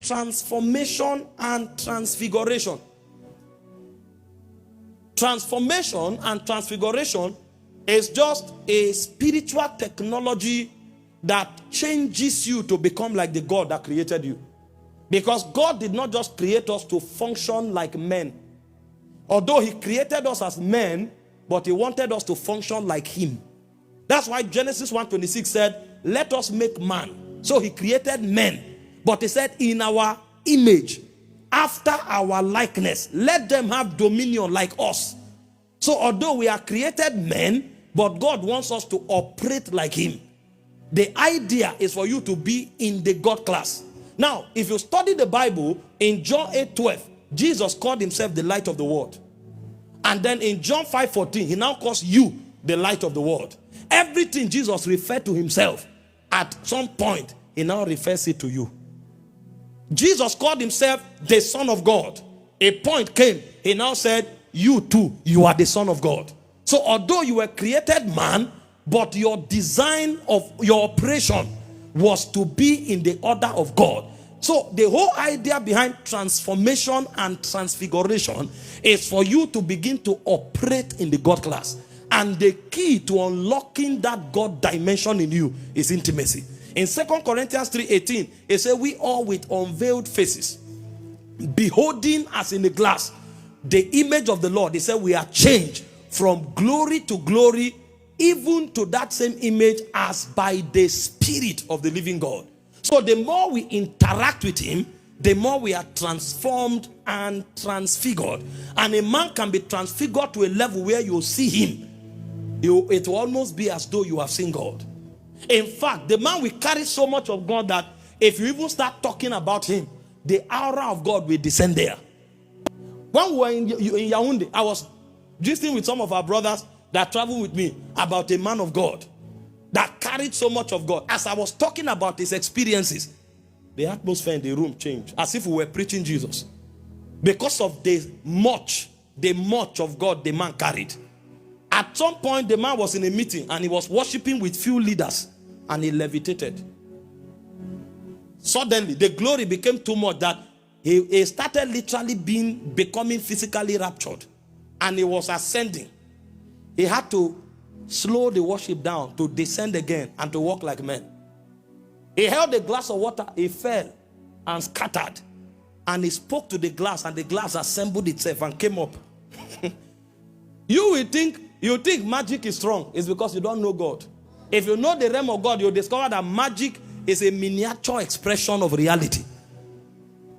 transformation and transfiguration. Transformation and transfiguration is just a spiritual technology that changes you to become like the God that created you. Because God did not just create us to function like men. Although he created us as men, but he wanted us to function like him. That's why Genesis 1:26 said, let us make man. So he created men. But he said, in our image, after our likeness, let them have dominion like us. So although we are created men, but God wants us to operate like him. The idea is for you to be in the God class. Now, if you study the Bible, in John 8:12, Jesus called himself the light of the world. And then in John 5:14, he now calls you the light of the world. Everything Jesus referred to himself, at some point, he now refers it to you. Jesus called himself the Son of God. A point came, he now said, you too, you are the Son of God. So although you were created man, but your design of your operation was to be in the order of God. So the whole idea behind transformation and transfiguration is for you to begin to operate in the God class. And the key to unlocking that God dimension in you is intimacy. In 2 Corinthians 3:18, it says, we all with unveiled faces, beholding as in a glass the image of the Lord. He said we are changed from glory to glory, even to that same image as by the Spirit of the living God. So the more we interact with him, the more we are transformed and transfigured. And a man can be transfigured to a level where you see him. It will almost be as though you have seen God. In fact, the man will carry so much of God that if you even start talking about him, the aura of God will descend there. When we were in Yaoundé, I was gisting with some of our brothers that traveled with me about a man of God that carried so much of God. As I was talking about his experiences, the atmosphere in the room changed, as if we were preaching Jesus. Because of the much of God the man carried. At some point, the man was in a meeting and he was worshiping with few leaders and he levitated. Suddenly, the glory became too much that he started literally becoming physically raptured, and he was ascending. He had to slow the worship down to descend again and to walk like men. He held a glass of water, he fell and scattered, and he spoke to the glass, and the glass assembled itself and came up. You think magic is strong. It's because you don't know God. If you know the realm of God, you'll discover that magic is a miniature expression of reality.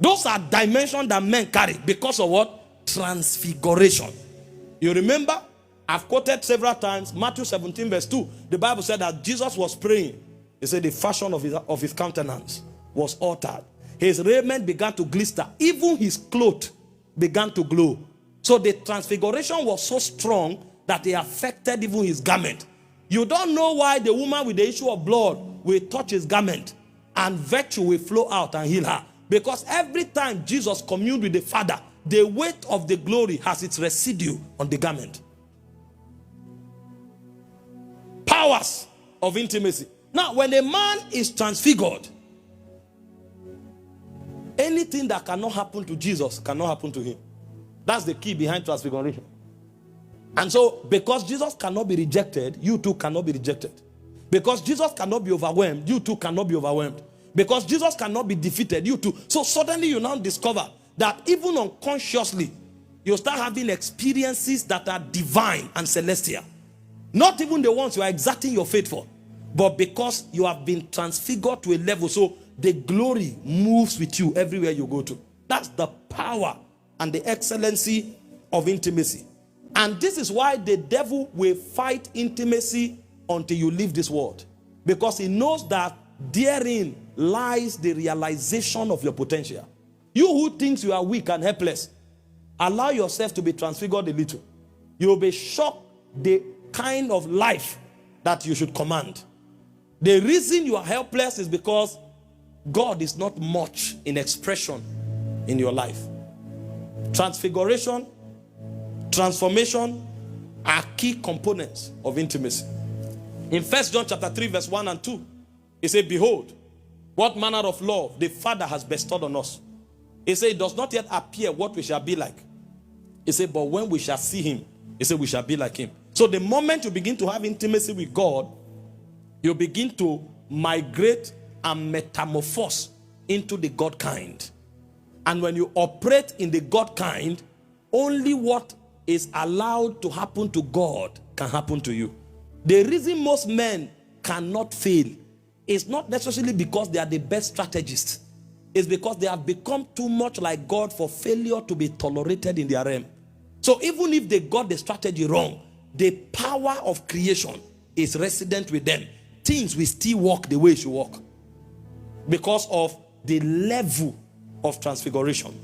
Those are dimensions that men carry because of what? Transfiguration. You remember, I've quoted several times, Matthew 17:2. The Bible said that Jesus was praying. He said the fashion of his countenance was altered. His raiment began to glister. Even his clothes began to glow. So the transfiguration was so strong that it affected even his garment. You don't know why the woman with the issue of blood will touch his garment and virtue will flow out and heal her. Because every time Jesus communed with the Father, the weight of the glory has its residue on the garment. Powers of intimacy. Now, when a man is transfigured, anything that cannot happen to Jesus cannot happen to him. That's the key behind transfiguration. And so, because Jesus cannot be rejected, you too cannot be rejected. Because Jesus cannot be overwhelmed, you too cannot be overwhelmed. Because Jesus cannot be defeated, you too. So suddenly you now discover that even unconsciously, you start having experiences that are divine and celestial. Not even the ones you are exerting your faith for, but because you have been transfigured to a level, so the glory moves with you everywhere you go to. That's the power and the excellency of intimacy. And this is why the devil will fight intimacy until you leave this world. Because he knows that therein lies the realization of your potential. You who thinks you are weak and helpless, allow yourself to be transfigured a little. You will be shocked the kind of life that you should command. The reason you are helpless is because God is not much in expression in your life. Transfiguration, transformation are key components of intimacy. In 1 John chapter 3 verse 1 and 2, it says, behold, What manner of love the Father has bestowed on us. He said, it does not yet appear what we shall be like. He said, but when we shall see him, he said, we shall be like him. So the moment you begin to have intimacy with God, you begin to migrate and metamorphose into the God kind. And when you operate in the God kind, only what is allowed to happen to God can happen to you. The reason most men cannot fail is not necessarily because they are the best strategists. It's because they have become too much like God for failure to be tolerated in their realm. So even if they got the strategy wrong, the power of creation is resident with them. Things will still work the way it should work because of the level of transfiguration.